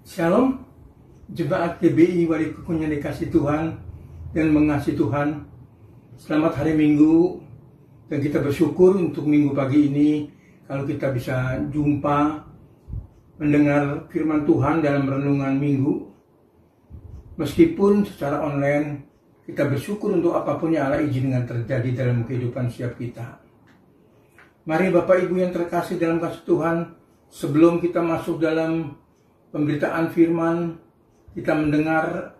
Shalom, jemaat GBI Wali Kukun yang dikasih Tuhan dan mengasihi Tuhan. Selamat hari Minggu, dan kita bersyukur untuk minggu pagi ini kalau kita bisa jumpa mendengar firman Tuhan dalam renungan minggu. Meskipun secara online, kita bersyukur untuk apapun yang Allah izinkan terjadi dalam kehidupan setiap kita. Mari Bapak Ibu yang terkasih dalam kasih Tuhan, sebelum kita masuk dalam pemberitaan firman, kita mendengar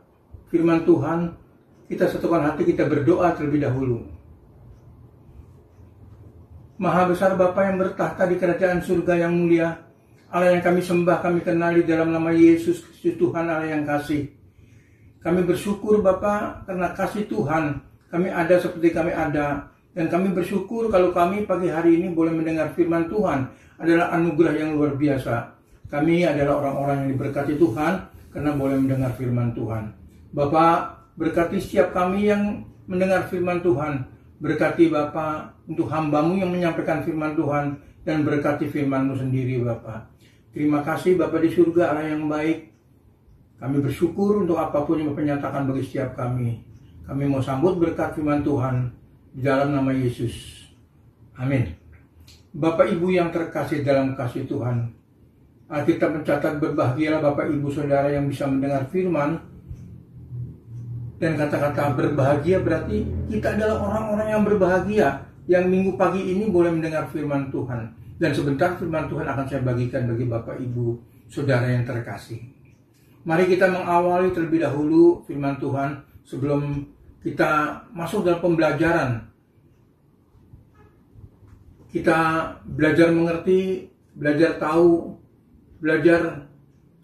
firman Tuhan, kita satukan hati, kita berdoa terlebih dahulu. Maha besar Bapa yang bertahta di kerajaan surga yang mulia, Allah yang kami sembah, kami kenali dalam nama Yesus Kristus Tuhan Allah yang kasih. Kami bersyukur Bapa karena kasih Tuhan, kami ada seperti kami ada. Dan kami bersyukur kalau kami pagi hari ini boleh mendengar firman Tuhan, adalah anugerah yang luar biasa. Kami adalah orang-orang yang diberkati Tuhan karena boleh mendengar firman Tuhan. Bapak, berkati setiap kami yang mendengar firman Tuhan. Berkati Bapak untuk hamba-Mu yang menyampaikan firman Tuhan, dan berkati firman-Mu sendiri Bapak. Terima kasih Bapak di surga, Allah yang baik. Kami bersyukur untuk apapun yang Bapak nyatakan bagi setiap kami. Kami mau sambut berkat firman Tuhan di dalam nama Yesus. Amin. Bapak Ibu yang terkasih dalam kasih Tuhan, Alkitab mencatat berbahagialah Bapak Ibu Saudara yang bisa mendengar firman. Dan kata-kata berbahagia berarti kita adalah orang-orang yang berbahagia yang minggu pagi ini boleh mendengar firman Tuhan. Dan sebentar firman Tuhan akan saya bagikan bagi Bapak Ibu Saudara yang terkasih. Mari kita mengawali terlebih dahulu firman Tuhan sebelum kita masuk dalam pembelajaran. Kita belajar mengerti, belajar tahu, belajar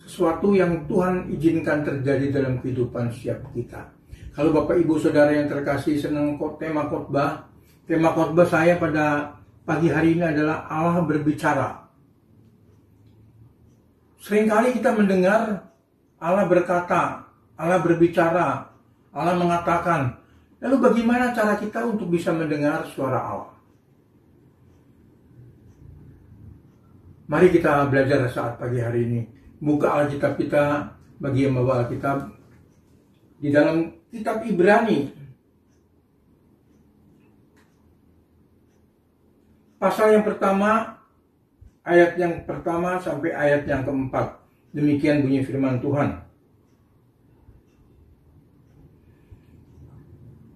sesuatu yang Tuhan izinkan terjadi dalam kehidupan setiap kita. Kalau Bapak Ibu Saudara yang terkasih senang tema khotbah saya pada pagi hari ini adalah Allah berbicara. Seringkali kita mendengar Allah berkata, Allah berbicara, Allah mengatakan. Lalu bagaimana cara kita untuk bisa mendengar suara Allah? Mari kita belajar saat pagi hari ini. Buka Alkitab kita bagi yang membawa Alkitab di dalam kitab Ibrani. Pasal yang pertama, ayat yang pertama sampai ayat yang keempat. Demikian bunyi firman Tuhan.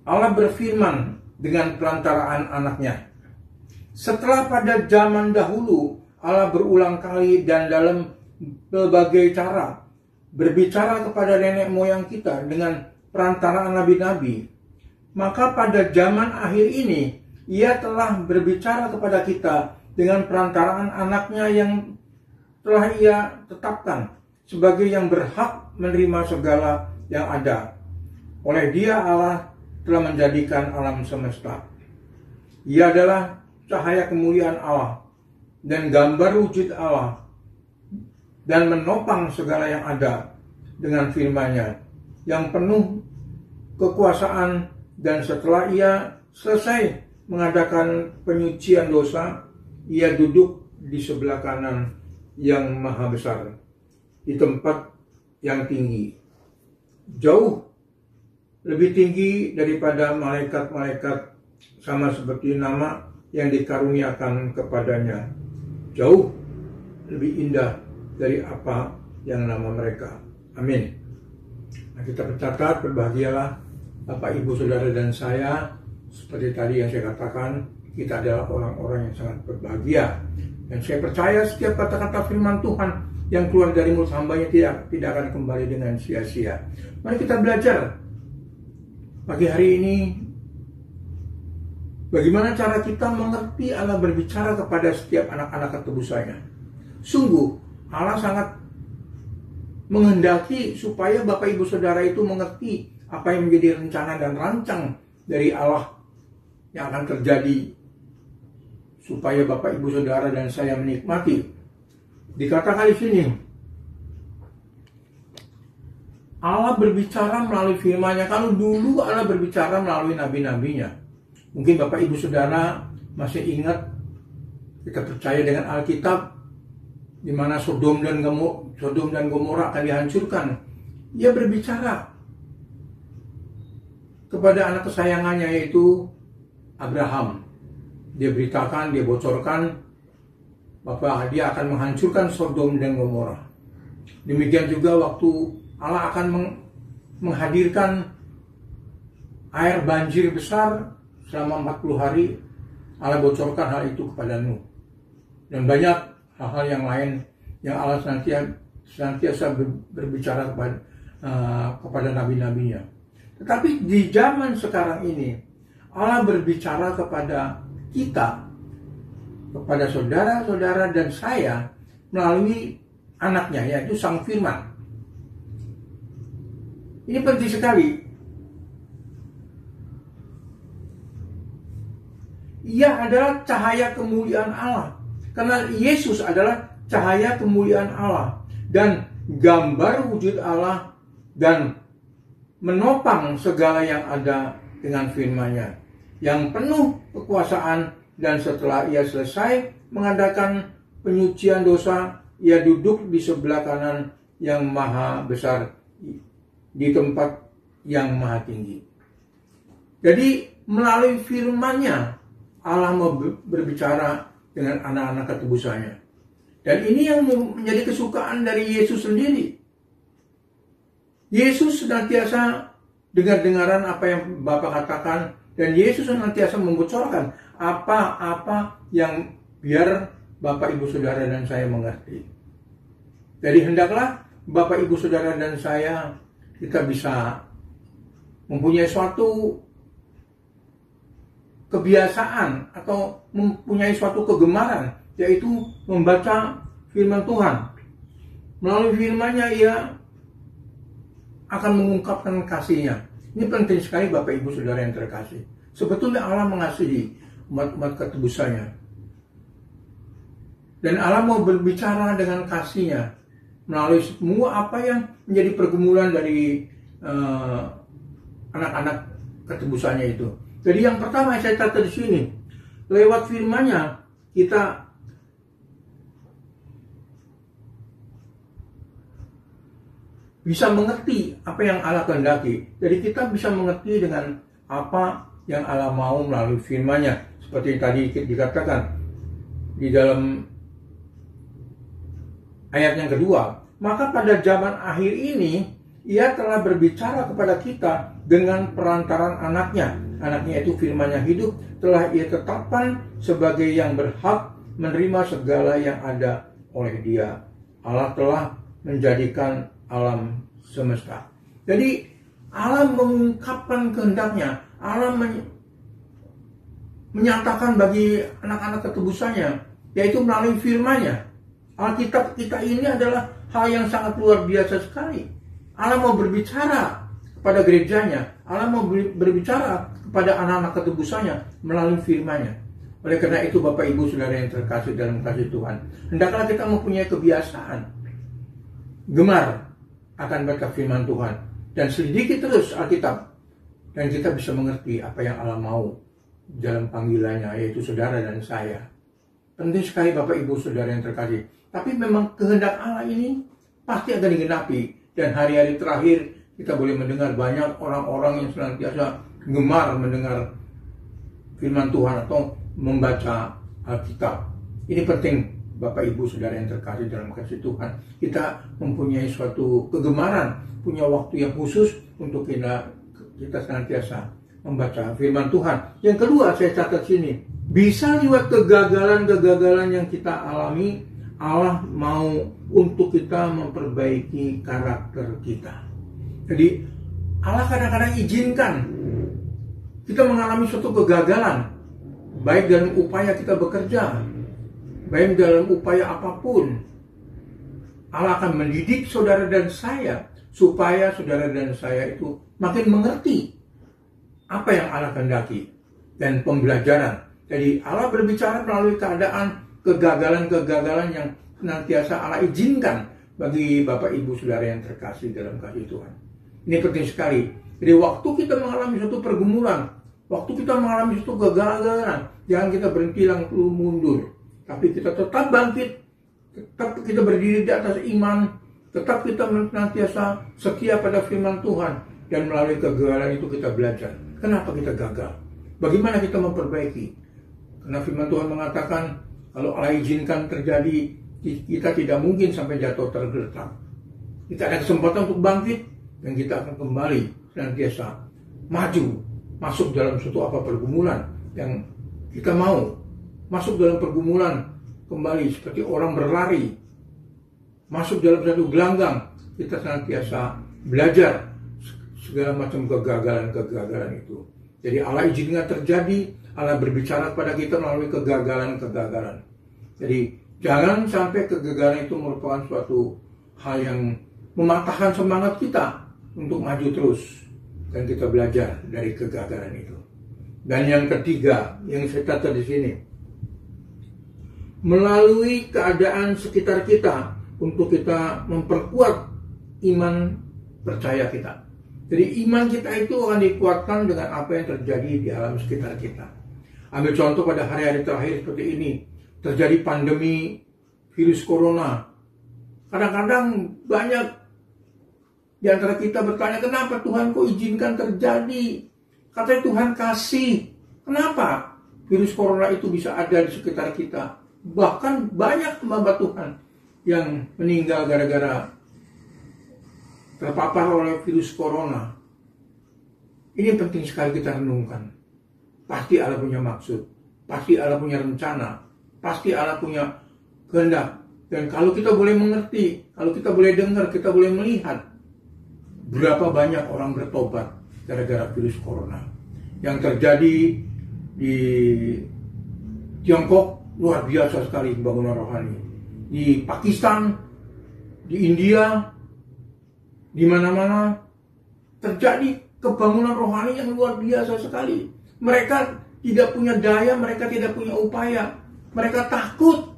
Allah berfirman dengan perantaraan anaknya. Setelah pada zaman dahulu Allah berulang kali dan dalam berbagai cara berbicara kepada nenek moyang kita dengan perantaraan nabi-nabi, maka pada zaman akhir ini Ia telah berbicara kepada kita dengan perantaraan anaknya yang telah Ia tetapkan sebagai yang berhak menerima segala yang ada. Oleh Dia Allah telah menjadikan alam semesta. Ia adalah cahaya kemuliaan Allah dan gambar wujud Allah, dan menopang segala yang ada dengan firman-Nya yang penuh kekuasaan. Dan setelah Ia selesai mengadakan penyucian dosa, Ia duduk di sebelah kanan yang maha besar, di tempat yang tinggi, jauh lebih tinggi daripada malaikat-malaikat, sama seperti nama yang dikaruniakan kepadanya, jauh lebih indah dari apa yang nama mereka. Amin. Nah, kita mencatat, berbahagialah Bapak Ibu Saudara dan saya. Seperti tadi yang saya katakan, kita adalah orang-orang yang sangat berbahagia. Dan saya percaya setiap kata-kata firman Tuhan yang keluar dari mulut hamba-Nya tidak akan kembali dengan sia-sia. Mari kita belajar pagi hari ini bagaimana cara kita mengerti Allah berbicara kepada setiap anak-anak ketebusannya. Sungguh Allah sangat menghendaki supaya Bapak Ibu Saudara itu mengerti apa yang menjadi rencana dan rancang dari Allah yang akan terjadi, supaya Bapak Ibu Saudara dan saya menikmati. Dikatakan di sini, Allah berbicara melalui firman-Nya. Kalau dulu Allah berbicara melalui nabi-nabinya. Mungkin Bapak Ibu Saudara masih ingat, kita percaya dengan Alkitab, di mana Sodom dan Gomora akan dihancurkan, ia berbicara kepada anak kesayangannya yaitu Abraham. Dia beritakan, dia bocorkan bahwa dia akan menghancurkan Sodom dan Gomora. Demikian juga waktu Allah akan menghadirkan air banjir besar selama 40 hari, Allah bocorkan hal itu kepada Nuh. Dan banyak hal-hal yang lain yang Allah senantiasa berbicara kepada nabi-nabinya. Tetapi di zaman sekarang ini, Allah berbicara kepada kita, kepada saudara-saudara dan saya melalui anaknya, yaitu Sang Firman. Ini penting sekali. Ia adalah cahaya kemuliaan Allah. Karena Yesus adalah cahaya kemuliaan Allah dan gambar wujud Allah dan menopang segala yang ada dengan firman-Nya yang penuh kekuasaan, dan setelah ia selesai mengadakan penyucian dosa, ia duduk di sebelah kanan yang maha besar di tempat yang maha tinggi. Jadi melalui firman-Nya Allah mau berbicara dengan anak-anak ketebusannya. Dan ini yang menjadi kesukaan dari Yesus sendiri. Yesus senantiasa dengar-dengaran apa yang Bapa katakan, dan Yesus senantiasa membocorkan apa-apa yang biar Bapak, Ibu, Saudara, dan saya mengerti. Jadi hendaklah Bapak, Ibu, Saudara, dan saya kita bisa mempunyai suatu kebiasaan atau mempunyai suatu kegemaran, yaitu membaca firman Tuhan. Melalui firman-Nya ia akan mengungkapkan kasih-Nya. Ini penting sekali Bapak, Ibu, Saudara yang terkasih. Sebetulnya Allah mengasihi umat-umat ketebusannya. Dan Allah mau berbicara dengan kasih-Nya melalui semua apa yang menjadi pergumulan dari anak-anak ketebusannya itu. Jadi yang pertama saya catat di sini, lewat firman-Nya kita bisa mengerti apa yang Allah kehendaki. Jadi kita bisa mengerti dengan apa yang Allah mau melalui firman-Nya. Seperti tadi dikatakan di dalam ayat yang kedua. Maka pada zaman akhir ini, ia telah berbicara kepada kita dengan perantaran anaknya. Anaknya itu firman-Nya hidup, telah ia tetapkan sebagai yang berhak menerima segala yang ada oleh dia. Allah telah menjadikan alam semesta. Jadi Allah mengungkapkan kehendaknya. Allah menyatakan bagi anak-anak ketebusannya, yaitu melalui firman-Nya. Alkitab kita ini adalah hal yang sangat luar biasa sekali. Allah mau berbicara kepada gerejanya. Allah mau berbicara kepada anak-anak ketebusannya melalui firman-Nya. Oleh karena itu Bapak, Ibu, Saudara yang terkasih dalam kasih Tuhan, hendaklah kita mempunyai kebiasaan gemar akan baca firman Tuhan dan selidiki terus Alkitab, dan kita bisa mengerti apa yang Allah mau dalam panggilannya, yaitu saudara dan saya. Penting sekali Bapak, Ibu, Saudara yang terkasih. Tapi memang kehendak Allah ini pasti akan digenapi, dan hari-hari terakhir kita boleh mendengar banyak orang-orang yang senantiasa gemar mendengar firman Tuhan atau membaca Alkitab. Ini penting Bapak, Ibu, Saudara yang terkasih dalam kasih Tuhan. Kita mempunyai suatu kegemaran, punya waktu yang khusus untuk kita senantiasa membaca firman Tuhan. Yang kedua saya catat sini, bisa lewat kegagalan-kegagalan yang kita alami, Allah mau untuk kita memperbaiki karakter kita. Jadi Allah kadang-kadang izinkan kita mengalami suatu kegagalan, baik dalam upaya kita bekerja, baik dalam upaya apapun. Allah akan mendidik saudara dan saya, supaya saudara dan saya itu makin mengerti apa yang Allah kehendaki dan pembelajaran. Jadi Allah berbicara melalui keadaan kegagalan-kegagalan yang senantiasa Allah izinkan bagi Bapak, Ibu, Saudara yang terkasih dalam kasih Tuhan. Ini penting sekali. Jadi waktu kita mengalami suatu pergumulan, waktu kita mengalami suatu kegagalan, jangan kita berhenti langsung mundur, tapi kita tetap bangkit, tetap kita berdiri di atas iman, tetap kita senantiasa setia pada firman Tuhan, dan melalui kegagalan itu kita belajar. Kenapa kita gagal? Bagaimana kita memperbaiki? Karena firman Tuhan mengatakan, kalau Allah izinkan terjadi, kita tidak mungkin sampai jatuh tergeletak. Kita ada kesempatan untuk bangkit, dan kita akan kembali senantiasa maju, masuk dalam suatu pergumulan yang kita mau. Masuk dalam pergumulan kembali seperti orang berlari, masuk dalam satu gelanggang. Kita senantiasa belajar segala macam kegagalan itu. Jadi Allah izinkan terjadi, Allah berbicara kepada kita melalui kegagalan. Jadi jangan sampai kegagalan itu merupakan suatu hal yang mematahkan semangat kita untuk maju terus, dan kita belajar dari kegagalan itu. Dan yang ketiga yang saya catat di sini, melalui keadaan sekitar kita untuk kita memperkuat iman percaya kita. Jadi iman kita itu akan dikuatkan dengan apa yang terjadi di alam sekitar kita. Ambil contoh pada hari-hari terakhir seperti ini, terjadi pandemi virus corona. Kadang-kadang banyak di antara kita bertanya, kenapa Tuhan kok izinkan terjadi? Katanya Tuhan kasih. Kenapa virus corona itu bisa ada di sekitar kita? Bahkan banyak hamba Tuhan yang meninggal gara-gara terpapar oleh virus corona. Ini penting sekali kita renungkan. Pasti Allah punya maksud, pasti Allah punya rencana, pasti Allah punya kehendak. Dan kalau kita boleh mengerti, kalau kita boleh dengar, kita boleh melihat berapa banyak orang bertobat gara-gara virus corona. Yang terjadi di Tiongkok luar biasa sekali pembangunan rohani. Di Pakistan, di India, di mana-mana terjadi kebangunan rohani yang luar biasa sekali. Mereka tidak punya daya, mereka tidak punya upaya. Mereka takut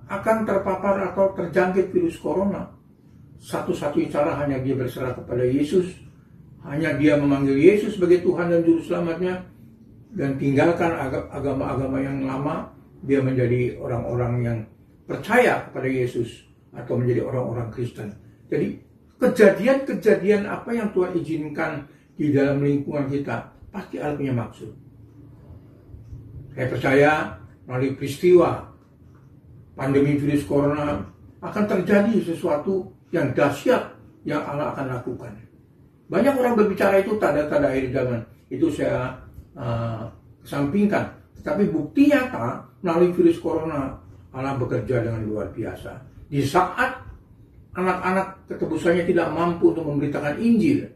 akan terpapar atau terjangkit virus corona. Satu-satunya cara hanya dia berserah kepada Yesus. Hanya dia memanggil Yesus sebagai Tuhan dan Juru Selamatnya. Dan tinggalkan agama-agama yang lama. Dia menjadi orang-orang yang percaya kepada Yesus. Atau menjadi orang-orang Kristen. Jadi kejadian-kejadian apa yang Tuhan izinkan di dalam lingkungan kita, pasti Allah punya maksud. Saya percaya melalui peristiwa pandemi virus corona akan terjadi sesuatu yang dahsyat yang Allah akan lakukan. Banyak orang berbicara itu tanda-tanda akhir zaman. Itu saya kesampingkan. Tetapi bukti nyata melalui virus corona Allah bekerja dengan luar biasa. Di saat anak-anak ketebusannya tidak mampu untuk memberitakan Injil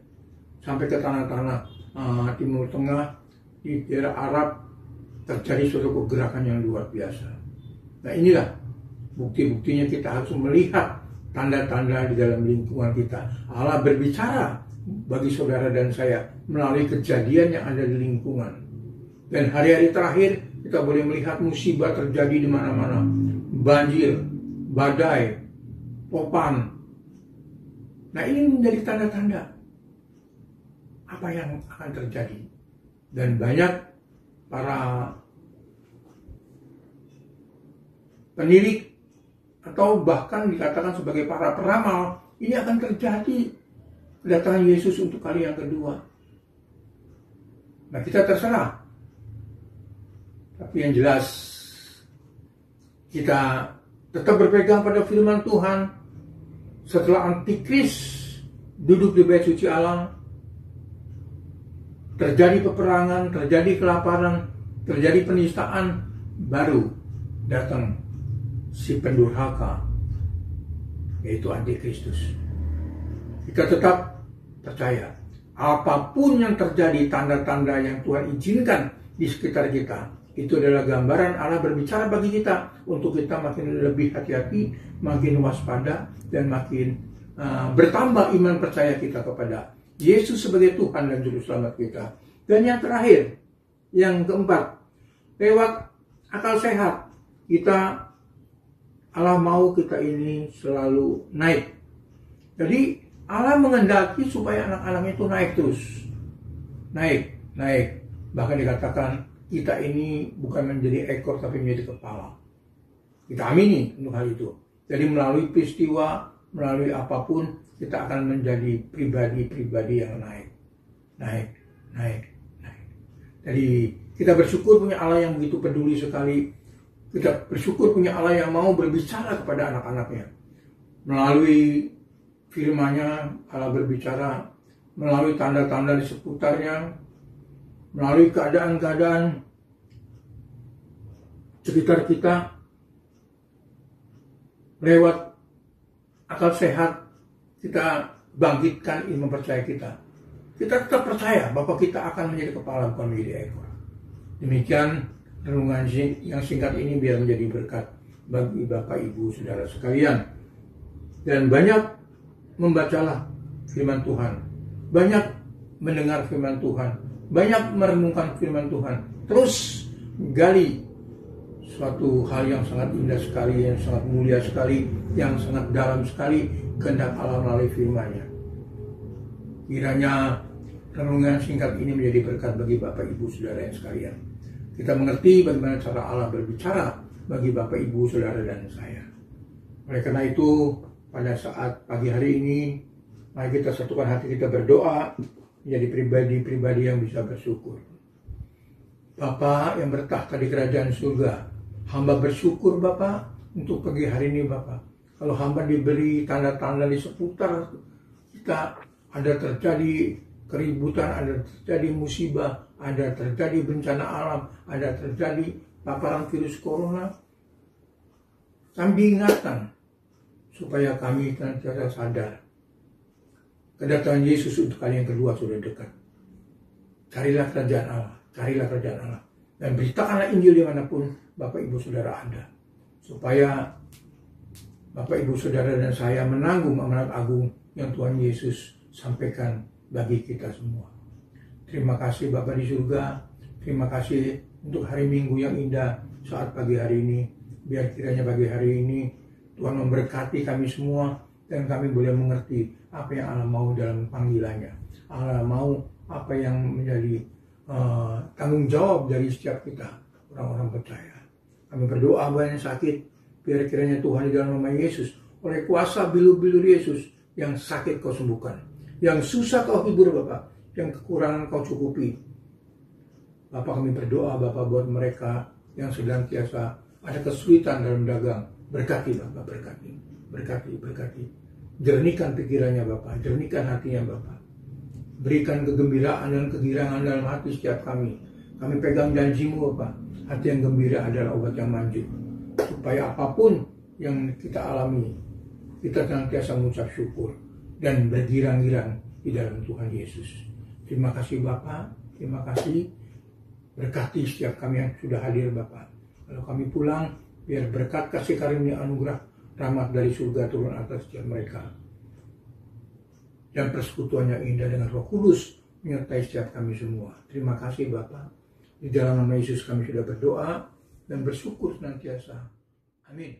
sampai ke tanah-tanah Timur Tengah, di daerah Arab terjadi suatu kegerakan yang luar biasa. Nah inilah bukti-buktinya kita harus melihat tanda-tanda di dalam lingkungan kita. Allah berbicara bagi saudara dan saya melalui kejadian yang ada di lingkungan. Dan hari-hari terakhir kita boleh melihat musibah terjadi di mana-mana. Banjir, badai, topan. Nah ini menjadi tanda-tanda apa yang akan terjadi. Dan banyak para penilik atau bahkan dikatakan sebagai para peramal, ini akan terjadi kedatangan Yesus untuk kali yang kedua. Nah kita terserah. Tapi yang jelas kita tetap berpegang pada firman Tuhan. Setelah Antikris duduk di bait suci Allah, terjadi peperangan, terjadi kelaparan, terjadi penistaan, baru datang si pendurhaka, yaitu Antikristus. Kita tetap percaya apapun yang terjadi, tanda-tanda yang Tuhan izinkan di sekitar kita, itu adalah gambaran Allah berbicara bagi kita untuk kita makin lebih hati-hati, makin waspada, dan makin bertambah iman percaya kita kepada Yesus sebagai Tuhan dan Juru Selamat kita. Dan yang terakhir, yang keempat, lewat akal sehat kita, Allah mau kita ini selalu naik. Jadi Allah menghendaki supaya anak-anaknya itu naik terus. Naik. Bahkan dikatakan kita ini bukan menjadi ekor tapi menjadi kepala. Kita amini untuk hal itu. Jadi melalui peristiwa, melalui apapun, kita akan menjadi pribadi-pribadi yang naik. Jadi kita bersyukur punya Allah yang begitu peduli sekali. Kita bersyukur punya Allah yang mau berbicara kepada anak-anaknya. Melalui firman-Nya, Allah berbicara. Melalui tanda-tanda di seputarnya. Melalui keadaan-keadaan sekitar kita. Lewat akal sehat, kita bangkitkan iman percaya kita. Kita tetap percaya bahwa kita akan menjadi kepala bukan menjadi ekor. Demikian renungan yang singkat ini biar menjadi berkat bagi Bapak Ibu Saudara sekalian. Dan banyak membacalah firman Tuhan. Banyak mendengar firman Tuhan. Banyak merenungkan firman Tuhan. Terus gali suatu hal yang sangat indah sekali, yang sangat mulia sekali, yang sangat dalam sekali kehendak Allah melalui firman-Nya. Kiranya renungan singkat ini menjadi berkat bagi Bapak Ibu Saudara yang sekalian. Kita mengerti bagaimana cara Allah berbicara bagi Bapak Ibu Saudara dan saya. Oleh karena itu, pada saat pagi hari ini, mari kita satukan hati kita berdoa menjadi pribadi-pribadi yang bisa bersyukur. Bapa yang bertahta di kerajaan surga, hamba bersyukur Bapa untuk pagi hari ini Bapa. Kalau hamba diberi tanda-tanda di seputar kita, ada terjadi keributan, ada terjadi musibah, ada terjadi bencana alam, ada terjadi paparan virus corona. Kami diingatkan supaya kami senantiasa sadar kedatangan Yesus untuk kali yang kedua sudah dekat. Carilah kerajaan Allah, carilah kerajaan Allah, dan beritakanlah Injil dimanapun Bapak Ibu Saudara ada, supaya Bapak Ibu Saudara dan saya menanggung amanat agung yang Tuhan Yesus sampaikan bagi kita semua. Terima kasih Bapa di surga. Terima kasih untuk hari Minggu yang indah saat pagi hari ini. Biar kiranya pagi hari ini Tuhan memberkati kami semua dan kami boleh mengerti apa yang Allah mau dalam panggilannya. Allah mau apa yang menjadi tanggung jawab dari setiap kita, orang-orang percaya. Kami berdoa buat yang sakit, biar kiranya Tuhan di dalam nama Yesus, oleh kuasa bilur-bilur Yesus, yang sakit kau sembuhkan, yang susah kau hibur Bapak, yang kekurangan kau cukupi. Bapak, kami berdoa Bapak buat mereka yang sedang biasa ada kesulitan dalam dagang. Berkati Bapak, berkati. Jernihkan pikirannya Bapak, jernihkan hatinya Bapak. Berikan kegembiraan dan kegirangan dalam hati setiap kami. Kami pegang janji-Mu Bapak, hati yang gembira adalah obat yang manjur. Supaya apapun yang kita alami, kita senantiasa mengucap syukur dan bergirang-girang di dalam Tuhan Yesus. Terima kasih Bapak, terima kasih. Berkati setiap kami yang sudah hadir Bapak. Kalau kami pulang, biar berkat kasih karunia anugerah rahmat dari surga turun atas setiap mereka. Dan persekutuan yang indah dengan Roh Kudus menyertai setiap kami semua. Terima kasih Bapak. Di dalam nama Yesus kami sudah berdoa dan bersyukur senantiasa. Amin.